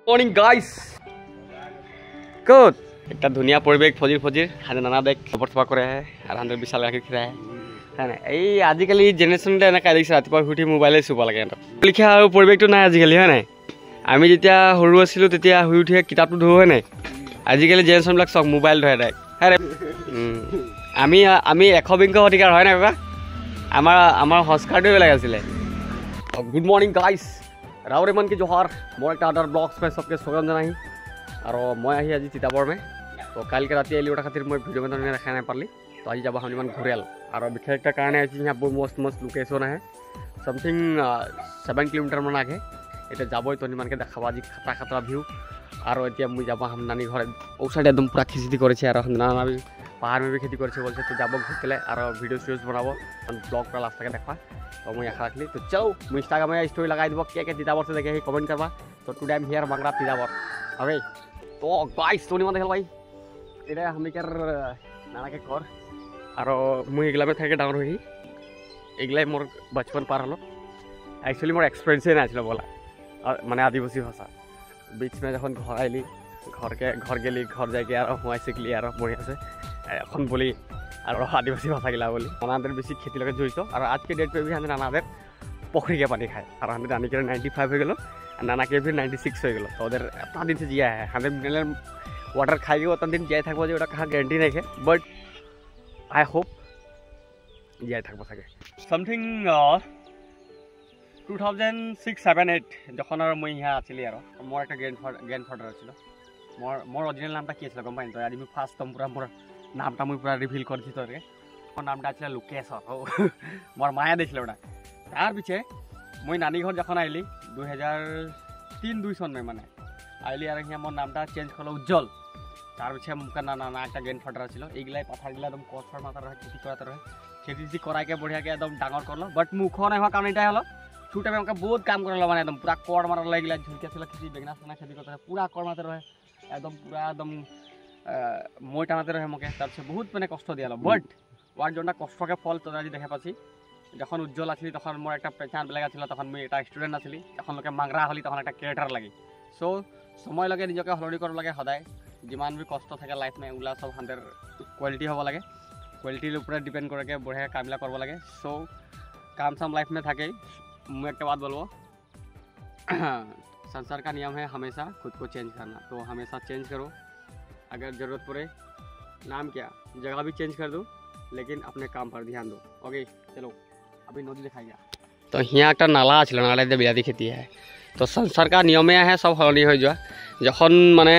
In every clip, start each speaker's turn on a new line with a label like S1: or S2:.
S1: Morning guys good একটা ধুনিয়া পৰিৱেশ ফজিৰ হানে নানা দেখ খবৰ সভা কৰে আৰু হানে বিশাল গাখীৰ খিৰাই হয় এই আজিকালি জেনেৰেশ্যনতে এনেকৈ দেখিছে ৰাতিপুৱা উঠি মোবাইলে চুব লাগে লিখা আৰু পৰিৱেশটো নাই আজিকালি হয় নাই আমি যেতিয়া সৰু আছিলোঁ তেতিয়া শুই উঠি কিতাপটো ধৰো হয় নাই আজিকালি জেনেৰেশ্যনবিলাক চব মোবাইল ধৰে ডাইৰেক্ট আমি আমি 120 শতিকাৰ হয় নাই বাবা আমাৰ সংস্কাৰটোৱে বেলেগ আছিলে গুড মৰ্নিং গাইস राउरे मन की जोहार मोर एक अदर ब्लॉग्स में सबके स्वागत जनाही और मैं आही आज तिताबर में तो कल के राति आइली खातिर मैं भिडिओ में रखा नहीं पारली तो आज जब हम घूरेल और विशेष कारण यहाँ बहुत मस्त मस्त लोकेशन है समथिंग 7 किलोमीटर मन आगे इतना जब तो के देखा आज खतरा खतरा व्यू और इतना मुझे जब हम नानी घर ओ साइड एकदम पूरा खेती कर नाना भी पहाड़ में भी खेती कर तो जब घूरते और भिडिओ सीरीज बनाब ब्लॉग पूरा लास्ट तक देखा तो मैं आशा रखली तो चलो मैं इंस्टाग्राम में स्टोरी लगा दी क्या तिताबर से देखे कमेंट करवा तो today I am here Bangra Titabar okay तो गाइस तो नहीं देखल भाई इधर हम क्या नाना के घर और मुझे एगला में थे डाउन हुई एगला मोर बचपन पार हलो एक्चुअली मोर एक्सपिरियंस ना बोला माने आदिवासी भाषा बीच में जब घर आइली घर गली घर जाके हुआ शिकली और बढ़िया से एन बोली और आदिवासी भाषा गिला बोली नानादेर बेसि खेती लगे जड़ित और आज के डेट पे भी हमें नानादेर पुखरी के पानी खाए और हमें नानी के 95 हो गलो नाना के भी 96 हो गलो तो उधर इतना दिन से जिया है हमें मिनरल वाटर खाई उतना दिन जिया थको जो कहाँ गारंटी नहीं है बट आई होप जिया थको सके समथिंग 2006-7-8 जखन और मैं यहाँ आसली और मोर एक ग्रैंडफादर आछिलो मोर ओरिजिनल नामटा कि आछिलो गम पाइन तो आज मैं फार्स्ट तुम पूरा नामटा मैं पूरा रिभिल कर दी तोरे मोर नामटा आछिलो लोकेश्वर मोर माया देखिले ओटा तार पीछे मैं नानी घर जखन आइली 2003-2 सन में माने आइली और यहाँ मोर नामटा चेंज करलो उज्जवल तार पीछे मुका नाना एक ग्रैंडफादर आछिलो एगला पथारगिला एकदम कष्टर माता रहे खेती कराते रहे खेती कराके बढ़िया के एकदम डांगर करलो बट मुख नहीं हुआ कारण एटा हलो छूटे में बहुत काम कर माने एकदम पूरा कड़ मार लगे झुलकिया खेती बेगना सेना खेती करते पूरा कड़ मारते रहे एकदम पूरा एकदम मैं टानाते रहे मोके तब से बहुत मैंने कष्ट दिया बट वार जो कष्ट के फल तो आज देखा पासी जखन उज्जवल आसली तक मोर एक पेचान बेलेग आछिलो तखन मैं एक स्टूडेंट आसली तखन लोके मांगरा हली तखन एक कैरेक्टर लगी सो समय लगे निजके हलरी कर लगे सदाय जिमान भी कष्ट থাকে लाइफ में उला सब हांदेर क्वालिटी हब लगे क्वालिटीर ऊपर डिपेंड करके बढ़िया कामला करब लगे सो काम साम लाइफ में থাকে मैं एक बात बोलूँ संसार का नियम है हमेशा खुद को चेंज करना तो हमेशा चेंज करो अगर ज़रूरत पड़े नाम क्या जगह भी चेंज कर दो लेकिन अपने काम पर ध्यान दो ओके चलो अभी नदी दिखाइए तो यहाँ एक नाला आछिलो नाला बिलाती खेती है तो संसार का नियमे है सब सलनी हो जा जखन माने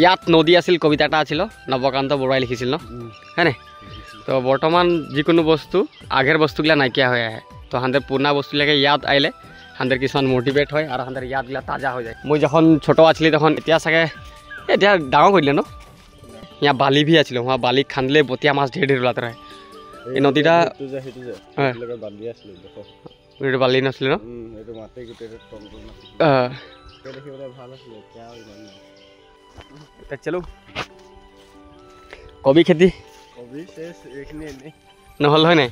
S1: यात नदी आछिल कविता एटा आछिलो नवकान्त बरुवाई लिखिছিল न है ना तो बर्तमान जिको बस्तु आगेर बस्तुगला नाइकिया हो है तो हांदेर पुराना बस्तुलाके याद आइले हांदेर किसान मोटिवेट है और हांदेर यादगला ताजा हो जाए मैं जखन छोटो आछिली तखन एतिया सागे एतिया डाঙर कर दिले न यहाँ बाली भी आछिलो वहाँ बाली खानले बतिया माछ ढेर ढेर ओलाते रहे এই নদীটা বালি নাছিলে ন চলো কবি খেতি নহল হয় নাই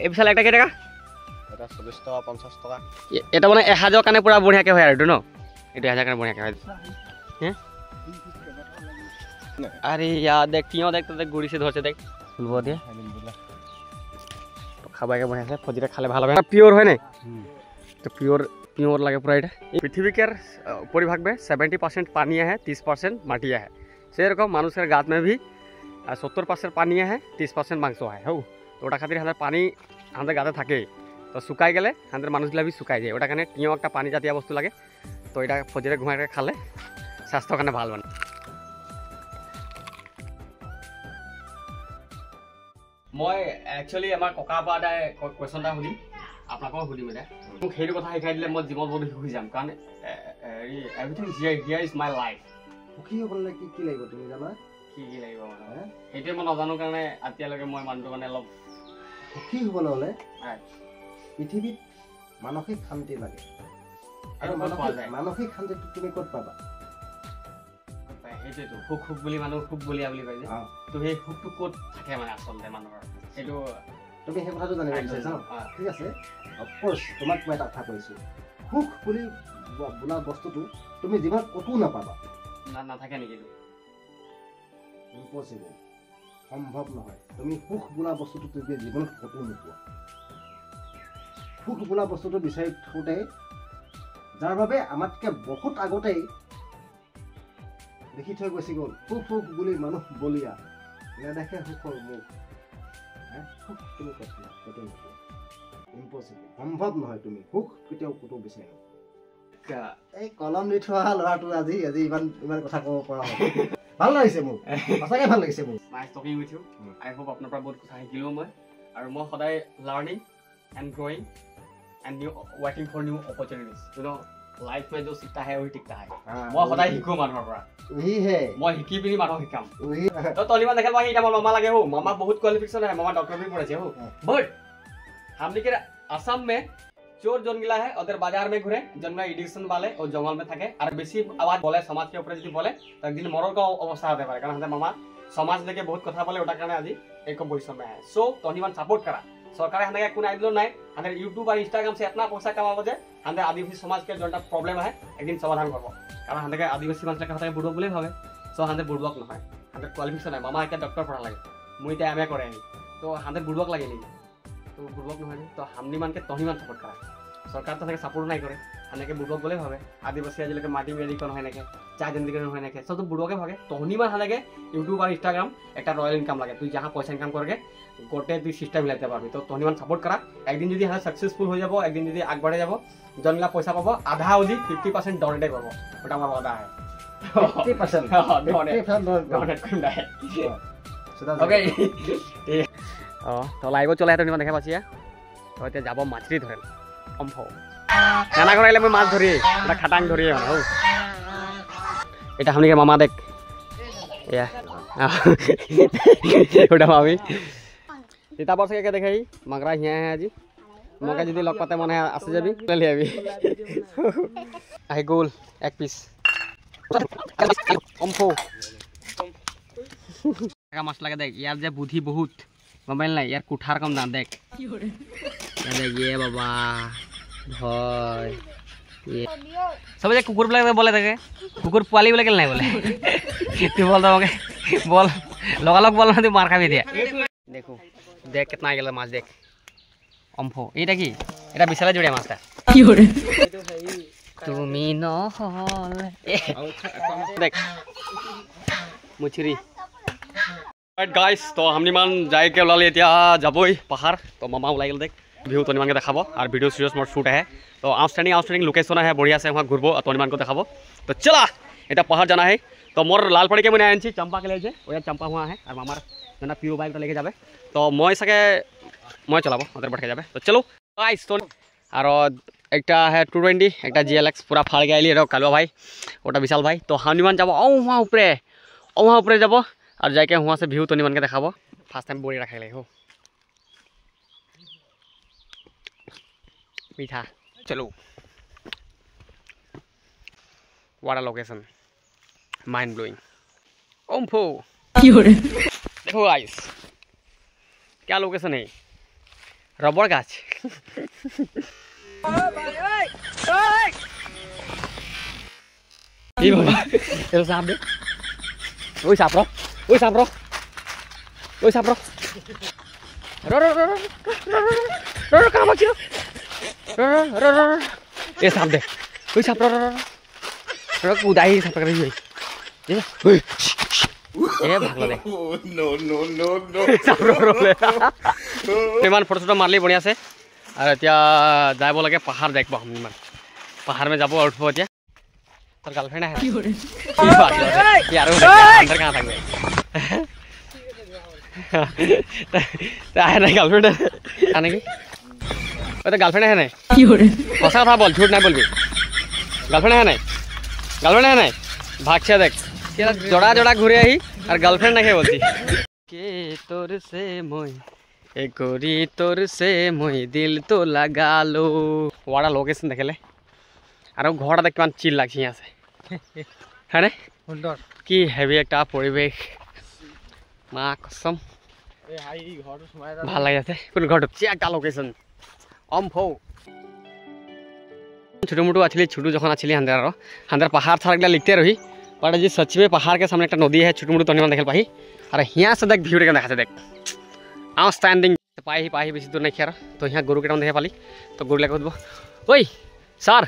S1: এইফালে একটা কেই টাকা 40 টাকা 50 টাকা এটা মানে 1000 কানে পুরা বঢ়িয়াকে হয় আৰু ন এটা 1000 কানে বঢ়িয়াকে হয় হ্যাঁ अरे यार देख क्यों देख तो देख गुड़ी से धर से देख फुलबो दे तो खाबाके बढ़िया से फजिरा खाले ভালো হবে পিওর হয় না तो पियोर लगे पूरा এটা पृथ्वी के परिभाग में 70% पानी है 30% माटिया है सेरकम मानुषर गात में भी 70% पानी है 30% मांस है हो तो ওটা खातिर हमारे पानी हमारे गाते থাকে तो শুকাই গেলে हमारे मानुषगला भी শুকাই যায় ওটা কারণে টিও একটা पानी জাতীয় বস্তু লাগে তো এটা ফজিরা ঘুমাই খালে স্বাস্থ্যৰ কাৰণে ভাল মানে मैं एक्चुअली आम कका क्वेश्चन এটা सुधिम आपको सुधिम मैं সেইটো কথা শিকাই দিলে मैं जीवन बहुत सुखी जाम कारण everything here is my life सुखी होबले की লাগিব তুমি জানা কি লাগিব মানে সেইটো মই নাজানো কাৰণে আতিয়ালৈকে মই মানটো মানে অলপ সুখী হ'বলৈ হলে পৃথিৱীত মানসিক শান্তি লাগে আৰু মানসিক শান্তি তুমি ক'ত পাবা সেইটো সুখ সুখ বুলি মানুহ সুখ বলিয়া বুলি কয় যে তো সেই সুখটো ক'ত থাকে মানে আচলতে মানুহৰ সেইটো
S2: তুমি সেই কথাটো জানিব বিচাৰিছা ন ঠিক আছে অফক'ৰ্চ তোমাক মই এটা কথা কৈছোঁ সুখ বুলি বোলা বস্তুটো তুমি জীৱনত ক'তো নাপাবা
S1: নাথাকে নেকি
S2: ইম্পচিবল সম্ভৱ নহয় তুমি সুখ বোলা বস্তুটো তুমি জীৱনত ক'তো নোপোৱা সুখ বোলা বস্তুটো বিচাৰি থাকোঁতে যাৰ বাবে আমাতকৈ বহুত আগতেই দেখি থৈ গুচি গ'ল সুখ সুখ বুলি মানুহ বলিয়া নেদেখে সুখৰ মুখ সুখ তুমি ক'তো নোপোৱা ইম্পচিবল সম্ভৱ নহয় তুমি সুখ কেতিয়াও ক'তো বিচাৰি এই কলম দি থোৱা ল'ৰাটো আজি ইমান কথা ক'ব পৰা হ'ল ভাল লাগিছে মোৰ সঁচাকৈ ভাল লাগিছে মোৰ
S1: nice talking with you I hope আপোনাৰ পৰা বহুত কথা শিকিলোঁ মই আৰু মই সদায় learning and growing and new working for new opportunities you know life में जो सीखता है वही टिकता है मैं सदाय शिकू मानुर পৰা वही है मैं शिकी पिनी मानुह शिकाम तो तलिमान देखल बा इटा मामा लगे हो मामा बहुत क्वालिफिकेशन है मामा डॉक्टर भी पढ़े हो बट हमने के असम में चोर जोन गिला है उधर बाजार में घुरे जंगल एडिक्शन वाले और जंगल में थके और बेसी आवाज बोले समाज के ऊपर यदि बोले तो एक दिन मरर का अवस्था होते पारे कारण हम मामा समाज लेके बहुत कथा बोले ओटा कारण आज एक भविष्य में है सो तनिमान सपोर्ट करा सरकार हमें कोई आइडिया ना हमें यूट्यूब और इंस्टाग्राम से इतना पैसा कमाबो जे हमें आदिवासी समाज के जो प्रॉब्लम है एक दिन समाधान करबो कारण हमें आदिवासी मानस के बुड़बक बोले भावे सो हमें बुड़बक ना हमें क्वालिफिकेशन है मामा क्या डॉक्टर पढ़ा लगे मुझे इतना एम ए करे तो हमें बुड़बक लगे नहीं तो बुड़बक ना तो हमनी मान के तही मान सपोर्ट करा सरकार तो सपोर्ट नहीं करे हमें बुड़बक बोले भावे आदिवासी आज माटी मेरी कौन है नेके चाय जिंदगी है नेके सब तो बुड़बके भागे तहनी मान हमें यूट्यूब और इंस्टाग्राम एक रॉयल इनकम लगे तु जहाँ पैसा इनकम करके गोटे तु सिस्टम मिलाते पाबी तो तहनी मान सपोर्ट करा एक दिन यदि हाँ सक्सेसफुल हो जाबो एक दिन यदि आग बढ़े जाबो जनला पैसा पाबो आधा अवधि 50% डोनेट करबो ओटा हमार वादा है
S2: 50%
S1: डोनेट करना है ओके तो लाइव चले तो देखा पाचिया तो এতিয়া যাব মাছৰি ধৰে সম্ভৱ নানা কৰিলে মই মাছ ধৰি এটা খাটাং ধৰি হও এটা हमनी के मामा देख या ওটা মামি सीता बस के देखाई मगरा हिया है আজি मौका যদি লগ পাতে মনে আছে যাবি ले आबी আই গোল এক পিস সম্ভৱ का माছ লাগে দেখ ইয়ার যে বুদ্ধি বহুত मोबाइल ना यार कुठार कम दान देख ये बाबा भाई ये सब जे कुकुर बोले थे कुकुर पाली बोले नहीं बोले तू बोल दो बोल लगा बोल तू मार खा भी दिया देखो देख कितना गेल माछ देख अम्फो एटा की एटा बिशाला जुड़िया माछटा की होरे तुमी न हल देख मुछरी राइट गाइस तो हमनी मान जाए के ओलाले एतिया जाबोई पहाड़ तो मामा ओलाई गेल देख ভিউ তনিমানকে দেখাবো আর ভিডিও সিরিয়াস মোর শুট है तो आउटस्टैंडिंग लोकेशन है बढ़िया से वहाँ घूरबो और तनिमान को देखाबो तो चला এটা पहाड़ जाना है तो मोर लालपड़ी के मैंने आनी चंपा के लिए वो चंपा हुआ है और मामार ना पिओ बाइक लेके जाबे तो मैं सके मैं चलाबो ओदर बैठ के जाबे तो चलो गाइस तो और एक है 220 एक GLX पूरा फाड़ के आइली कालुआ भाई ओटा विशाल भाई तो हनुमान जाबो वहाँ ऊपरे जाबो और जाके वहाँ से ভিউ तनिमान के देखाबो फार्स्ट टाइम बोरी रखा हो मीठा चलो वाटर लोकेशन माइंड ब्लोइंग ओम्फो देखो गाइस क्या लोकेशन है रबड़ गाछ सांप दे सांप रो कहाँ बची ये सांप देख कोई सांप कूदाई सांप कर रही है ये भाग लो देख सांप इमान फोटो मारली बढ़िया से और এতিয়া যাব লাগে पहाड़ देखबो हम पहाड़ में जाबो और उठबो এতিয়া তোর গার্লফ্রেন্ড है यार अंदर कहां থাকবে नहीं गर्लफ्रेंड आने की तो गर्लफ्रेंड है नहीं हसा था बोल झूठ नहीं बोलबी गर्लफ्रेंड है नहीं भाग से देख जोड़ा जोड़ा घूरे आई और गर्लफ्रेंड नहीं बोलती के तोर से मोई एक गोरी तोर से मोई दिल तो लगा लो वाड़ा लोकेशन देखेले और घर देख किमान चिल लागছে यहाँ से है ना सुंदर कि हेवी एक परिवेश माँ कसम ভাল লাগি আছে কোন ঘৰটো চেক লোকেশন অম্ফো छोटो मोटो अच्छी छोटू जखन अच्छी हंदर पहाड़ थारा लिखते रही बट जी सच में पहाड़ के सामने एक नदी है छोटो मोटो तो देख पाही और यहाँ से देख भीड़ के देखा देख आउ स्टैंडिंग पाही बेसी दूर नहीं खेर तो यहाँ गरु के देखे पाली तो गरु लगे कह ओई सर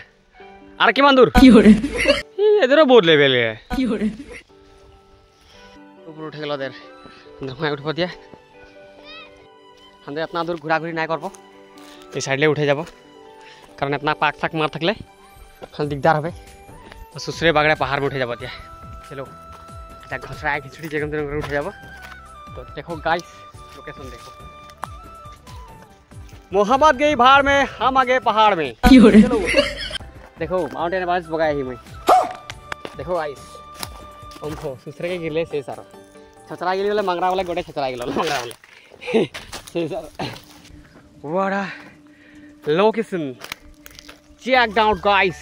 S1: और कि दूर इधर बहुत लेवल ऊपर उठे गल देर उठ दिया हंदे इतना दूर घूरा घूरी ना करब ये साइड उठे যাব कारण इतना पाक थाक मार थकले दिगदार है तो सुसरे बागड़े पहाड़ में उठे जा दिया चलो घसरा खिचड़ी जगह उठे जा तो देखो गाइस लोकेशन देखो मोहम्मद गई भाड़ में हम आ गए पहाड़ में चलो देखो माउंटेन एवरेस्ट बगाया ही मैं देखो गाइस उनको सुसरे के गिरले से सारा छचरा गिली वाले मंगरा वाले गोटे छचरा गिलो मंगरा वाले से सारा वाड़ा location check down guys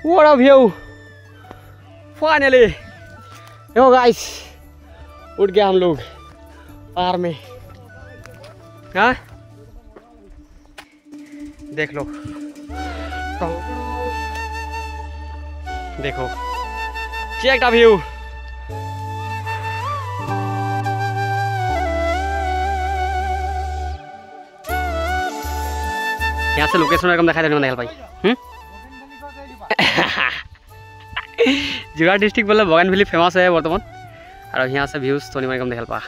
S1: what a view finally yo guys उठ गया हम लोग पहाड़ में हाँ देख लो तो देखो check the view यहाँ से लोकेशन एकदम देखा देने भाई जोरहाट डिस्ट्रिक्ट बोले बगानभेली फेमस है बर्तमान और यहाँ से व्यूज तो एकदम देखा पा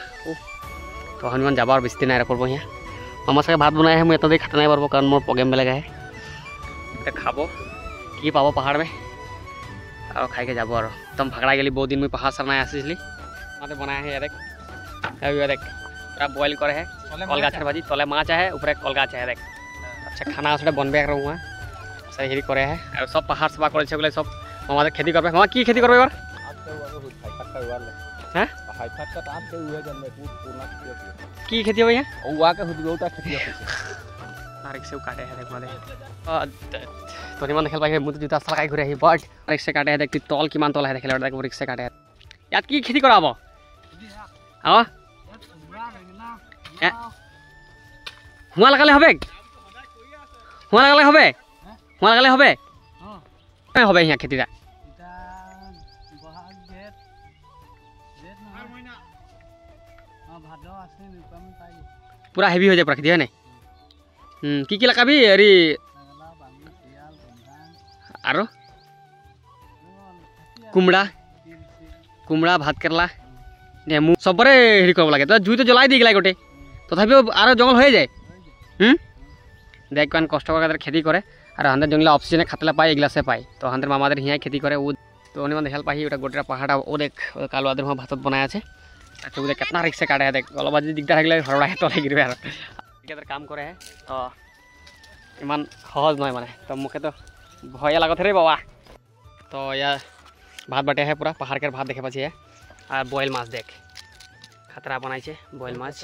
S1: तो हनुमान जाबा और बेसी दिन नहीं रखो यहाँ मामा सके भात बनाए मुझे इतना देर खाते नहीं पार्ब कारण मोर प्रग्राम बेलेग है खाब कि पाब पहाड़ में और खाई के जाब और एकदम भागड़ा गली बहुत दिन मैं पहाड़ सर नहीं आसली माते बनाए हैं देख देख पूरा बॉइल करे है कलगाछर भाजी तले माछ है ऊपर कलगाछ है देख अच्छा खाना उसने बनबे रहा सही हेरी करे है और सब पहाड़ सफा कर सब मामा खेती करबे मामा की खेती करबे हैं की खेती हो यहाँ रिक्शे काटे है देख मादे तो निमान देख पाए मुझे जूता सलकाई घूरे बट रिक्शे काटे है देख तल कि तल है देखे देख रिक्शे काटे है याद की खेती कराब हाँ हुआ लगाले हबे हुआ लगाले हबे हुआ लगाले हबे हबे यहाँ खेती पूरा हेवी हो जाए पूरा खेती है ना की लगाबी अरे आरो कुमड़ा कुमड़ा भात केरला नेमू सबरे हेरी करब लागे तो जुई तो जलाई दी गला गोटे तथापि आरो जंगल हो जाए देख कान कष्ट कर खेती करे और हंदे जंगल ऑक्सीजन खातला पाए एगला से पाए तो हंदे मामादेर हियाँ खेती करे वो तो उन्हें देखाल पाही ओटा गोटे पहाड़ा वो देख कालुआदेर वहाँ भात बनाया है अच्छा वो देख कितना रिक्शे काटे है देख अलबाजी दिगदार गए हरड़ा तले गिरबे और काम करे है तो इमान सहज नय माने तो मुखे तो भय लागत रे बाबा तो या भात बाटे है पूरा पहाड़ के भात देखे पाछी है और बॉयल माछ देख खतरा बनाई बॉयल माछ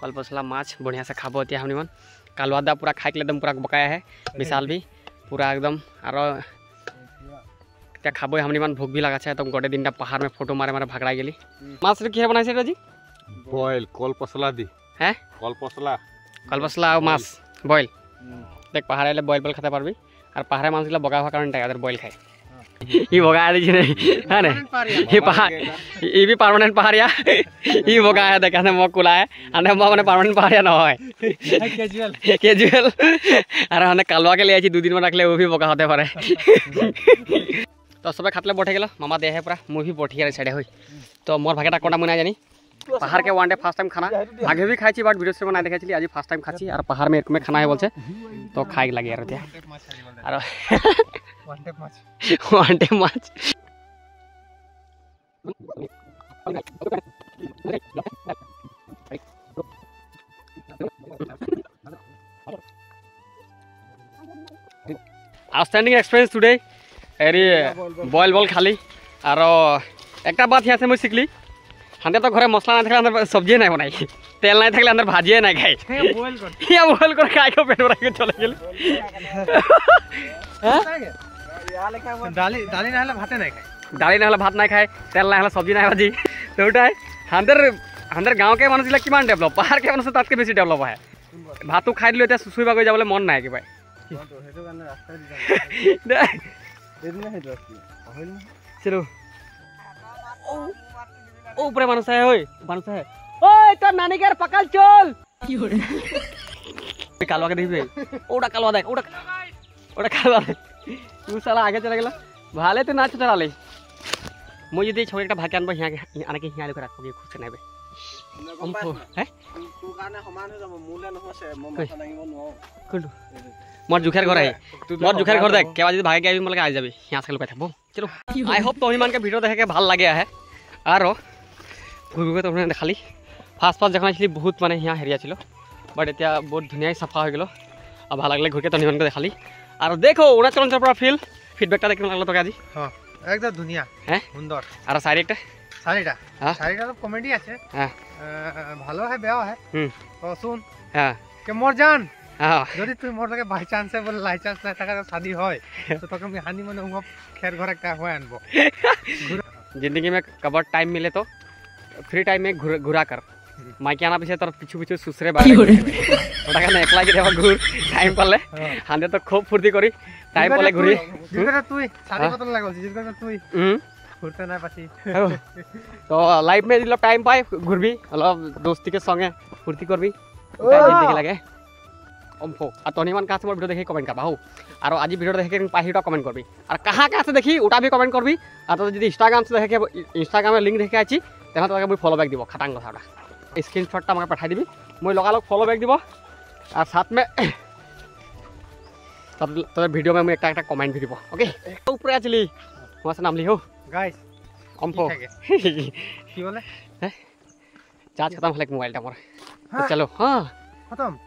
S1: कल पसला माछ बढ़िया से खाबो हम निमन कालुआदा पूरा खाई के एकदम पूरा बकाया है विशाल भी पूरा एकदम और खाबो हम निमन भूख भी लगा है तो गोटे दिन पहाड़ में फोटो मारे मारे भागड़ा गेली माछ रे की बनाई जी
S3: बॉयल कल पसला दी
S1: है
S3: कल पसला
S1: और माछ बॉयल देख पहाड़े बॉयल बॉयल खाते पारबी और पहाड़े माछ बगा हुआ कारण टाइगर बॉयल खाए ये भगा दी नहीं है ना ये पहाड़ ये भी परमानेंट पहाड़िया ये भगा है देखा मग कुला है आने मैंने परमानेंट पहाड़िया न कैजुअल और हमने कालुआ के लिए 2 दिन में रखले वो भी भगा होते पारे तो सब खातले बैठे गल मामा दे है पूरा मुझे भी बैठी साइडे हुई तो मोर भागेटा कोटा मुना जानी पहाड़ के वन डे फर्स्ट टाइम खाना आगे भी खाई बट वीडियो से बना देखा आज फर्स्ट टाइम खाची और पहाड़ में एक में खाना है बोलছে तो खाई लगे यार और वन डे माछ आउटस्टैंडिंग एक्सपीरियंस टुडे अरे बॉयल बॉल खाली और एक बात यहाँ से मैं सीखली हंदे तो घरे मसला नहीं अंदर सब्जी नहीं बनाई तेल नहीं थकले अंदर भाजिए नहीं खाई बॉयल कर खाई को पेट भरा के चले गेल दाली ना भात नहीं खाए तेल ना भात नहीं खाए सब्जी नहीं भाजी तो उठा है हंदर আমাৰ গাঁৱকে মানুহবিলাক কিমান ডেভেলপ, পাহাৰকে মানুহ তাতকৈ বেছি ডেভেলপ আহে। ভাতটো খাই দিলোঁ, এতিয়া চুচুৰি বাগৰি যাবলৈ মন নাই কিবা। উপরে মানুষ আহে, ওই মানুষ আহে, ওই তোর নানিকার পাকাল চল। কালুয়াকে দেখবি, ওটা কালুয়া দেখ, ওটা কালুয়া দেখ। তুই সালা আগে চলে গেল, ভালে তুই নাচ চালালি। মই যদি ছবি একটা ভাগে আনবো হিয়াকে আনকে হিয়া লোক রাখবো, খুঁজছে নেবে। মোৰ জোখেৰ ঘৰ আহি, মোৰ জোখেৰ ঘৰ দেখ, কেবা যদি ভাগে আহিবি মোলে আহি যাবি, হিয়া চাই লুকাই থাকবো। চলো, আই হোপ তহিমানকে ভিডিঅ' দেখে ভাল লাগে আহে। আৰু ঘূৰি তহিমান দেখালি, ফাৰ্ষ্ট যখন আহিছিলি বহুত মানে হিয়া হেৰি আছিল, বাট এতিয়া বহুত ধুনীয়াই চাফা হৈ গ'ল আৰু ভাল লাগিলে ঘূৰিকে তহিমানকে দেখালি। আৰু দেখো অৰুণাচলৰ পৰা ফিডবেকটা দেখি লাগলো তোকে আজি।
S4: একদম ধুনিয়া,
S1: হ্যাঁ
S4: সুন্দর।
S1: আর শাড়িটা
S4: শাড়িটা তো কমেডি আছে,
S1: হ্যাঁ
S4: ভালো হয়, বেয়াও হয়। তো শুন,
S1: হ্যাঁ
S4: কে মোর জান,
S1: হ্যাঁ
S4: যদি তুই মোর লাগে বাই চান্সে বলে লাই চান্স না থাকা শাদি হয়, তো তোকে আমি হানি মানে খের ঘর একটা হয়ে আনবো।
S1: जिंदगी में कबर टाइम मिले तो फ्री टाइम में घुरा कर माइके आना पीछे तर पिछु पिछु सुसरे बारे ওটা কেন একলা কি দেবা ঘুর টাইম পালে হান্দে তো খুব ফুর্তি করি টাইম পালে ঘুরি।
S4: জিতরে তুই শাদি বদল লাগল, জিতরে তুই ঘুরতে না পাছি।
S1: তো লাইফ में मतलब टाइम पाए घुरबी, অলপ दोस्ती के संगे फुर्ती करबी, টাইম জিंदगी লাগে। অম্ফো আর তনিমান কাছে মোর ভিডিও দেখি কমেন্ট করবা হো, আর আজি ভিডিও দেখে পাহিটা কমেন্ট করবি, আর কাহা কাছে দেখি ওটা भी কমেন্ট করবি। আর তো যদি ইনস্টাগ্রাম से দেখে ইনস্টাগ্রামে লিংক দেখে আছি তেমন তোকে মই ফলো ব্যাক দিব, খাটাং কথাটা স্ক্রিনশটটা আমাকে পাঠাই দিবি, মই লগালগ ফলো ব্যাক দিব। আর সাথ में তোদের ভিডিও में একটা একটা কমেন্ট भी দিব। ওকে উপরে আছিলি তোমার নাম লিখো
S4: গাইস।
S1: অম্ফো
S4: কি বলে
S1: চার্জ খতম হলে মোবাইলটা মোর। চলো হ্যাঁ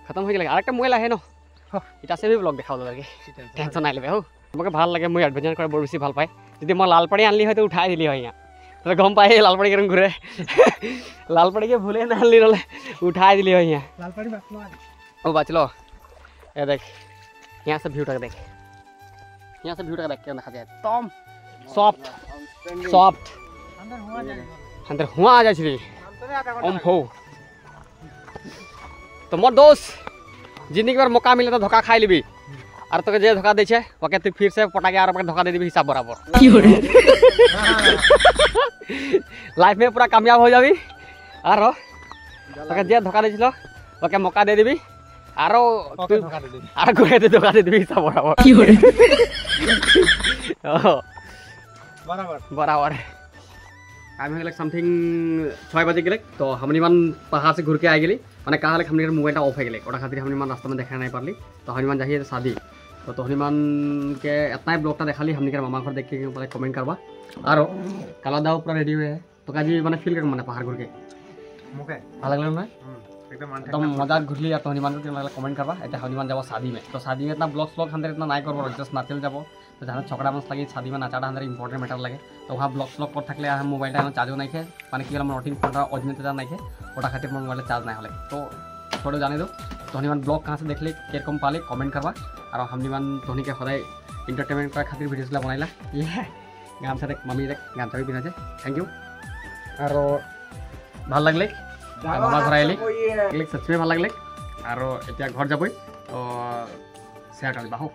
S1: খতম হৈ গেলে, আরেকটা মোবাইল আহে ন, এটা আছে ব্লগ দেখাও লাগে, টেনশন নাই লবে হো। মোকে ভাল লাগে, মই এডভেঞ্চাৰ কৰে বৰ বেছি ভাল পায়। যদি মই লালপাড়ি আনলি হয়তো উঠাই দিলি হয় ইয়াত, তই গম পাই লালপাড়ি কেন ঘূৰে, লালপাড়িকে ভুলে না আনলি নহ'লে উঠাই দিলি হয় ইয়াত।
S4: লালপাড়ি
S1: ও বাঁচলো এ দেখ, यहाँ से ভিউটা দেখ, यहाँ से ভিউটা দেখ কেন দেখা যায় একদম সফট সফট, अंदर हुआ आ जाए ओम्फो। तो मोर दोस्त जिंदगी बार मौका मिले तो धोखा खाई लिबी, और तो जे धोखा दे ओके तू फिर से पटा के और धोखा दे दी हिसाब बराबर। लाइफ में पूरा कामयाब हो जाबी, और तो जे धोखा दे ओके मौका दे दी, और धोखा दे दी हिसाब बराबर बराबर। टाइम हो गए समथिंग 6 बजे गए, तो हमनी मन पहाड़ से घूर के आ गई, मैंने कहा हमनी मोबाइल ऑफ हो गए, खातिर हमनी मन रास्ता में देखा नहीं पारली। तो हनुमान जाइए शादी, तो हनुमान के इतना ब्लॉगटा देखाली हमनी के मामा घर देख के कमेंट करवा। और काला दाव पूरा रेडी हुए है, तो काजी मैंने फील कर मैंने पहाड़ घूर के ভাল লাগলো ना एकदम मजा घुरली। और तो हनुमान को कमेंट करवा। এটা हनुमान যাব शादी में, तो शादी में इतना ब्लॉग हम इतना नहीं करब, जस्ट नाचल যাব। तो जहाँ छकड़ा मास लगे शादी में नाचाटा हम इम्पोर्टेंट मैटर लगे, तो वहाँ ब्लॉग कर थकले मोबाइल चार्जो नहीं खे, माने कि नोटिंग फोनटा ओरिजिनल चार्ज नहीं खे, ओटा खातिर मोबाइल चार्ज नहीं हले। तो थोड़े जाने दो तो हनुमान ब्लॉग कहाँ से देखले किरकम पाले कमेंट करवा। और हनुमान धोनी के सदा एंटरटेनमेंट कर खातिर भिडिओ बनाइला। ये गामछा देख मम्मी देख गामछा भी पिन्हाছে, थैंक यू। और ভাল লাগলে मामा घर आइले सच में ভাল লাগলে। और এতিয়া घर जाबई तो शेयर कर बाहू।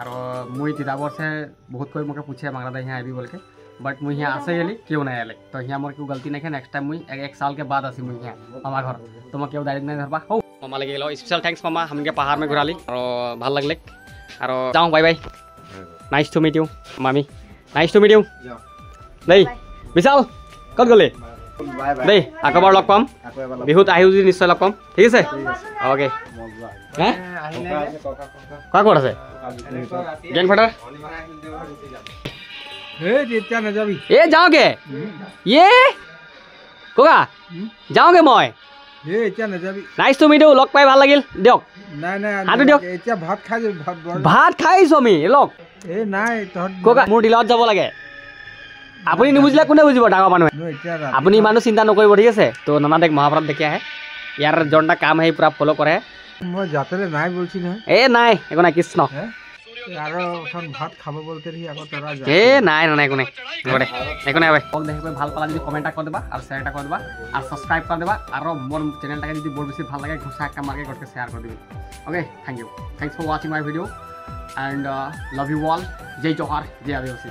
S1: और मुई तिताबर से बहुत कोई मोके पूछे मांगरा दे यहाँ आबी बोल के, बट मुई यहाँ आसे गेली क्यों नहीं आले, तो यहाँ मोर क्यों गलती नहीं है। नेक्स्ट टाइम मुई एक साल के बाद आसी मुई यहाँ मामा घर, तो मैं क्यों डायरेक्ट नहीं धरबा हो। मामा लगे गेलो स्पेशल थैंक्स मामा, हमके पहाड़ में घुराली और ভাল লাগলে। और जाऊँ bye bye, nice to meet you मामी, नाइस टू मीट यू देই विशाल कत गले দেই আকবাৰ লগ পাম বিহুত আহি যদি নিশ্চয় লগ পাম, ঠিক আছে ওকে। হ্যাঁ কা ক'ত আছে গেং ফাটাৰ ए जाओगे ये কোকা যাওঁগে মই নাইস টু মিট ইউ, লগ পাই ভাল লাগিল দিয়ক। হাতটো দিয়ক, ভাত খাইছো আমি লগ কোকা, মোৰ ডিলত যাব লাগে। আপুনি নুবুজিলে কোনে বুজিব, ডাঙৰ মানুহে। আপুনি ইমানো চিন্তা নকৰিব, ঠিক আছে। তো নানা দেখ মহাভাৰত দেখি আহে, ইয়াৰ জনটা কাম আহি পুৰা ফলো কৰে।
S4: মই যাতে নাই বলছি না,
S1: এ নাই একো নাই কৃষ্ণ।
S4: আৰু এখন ভাত খাব বলতে সি আকৌ তৰা যায়
S1: এ নাই নাই একো নাই হ'ব দে একো নাই ভাই দেখি ভাল পালা যদি কমেণ্ট এটা কৰি দিবা আৰু শ্বেয়াৰ এটা কৰি দিবা আৰু ছাবস্ক্ৰাইব কৰি দিবা আৰু মোৰ চেনেলটাকে যদি বৰ বেছি ভাল লাগে ঘুচা একটা মাৰ্কে গটকে শ্বেয়াৰ কৰি দিবি okay thank you thanks for ৱাচিং my video' and love you all জয় জোহাৰ জয় আদিবাসী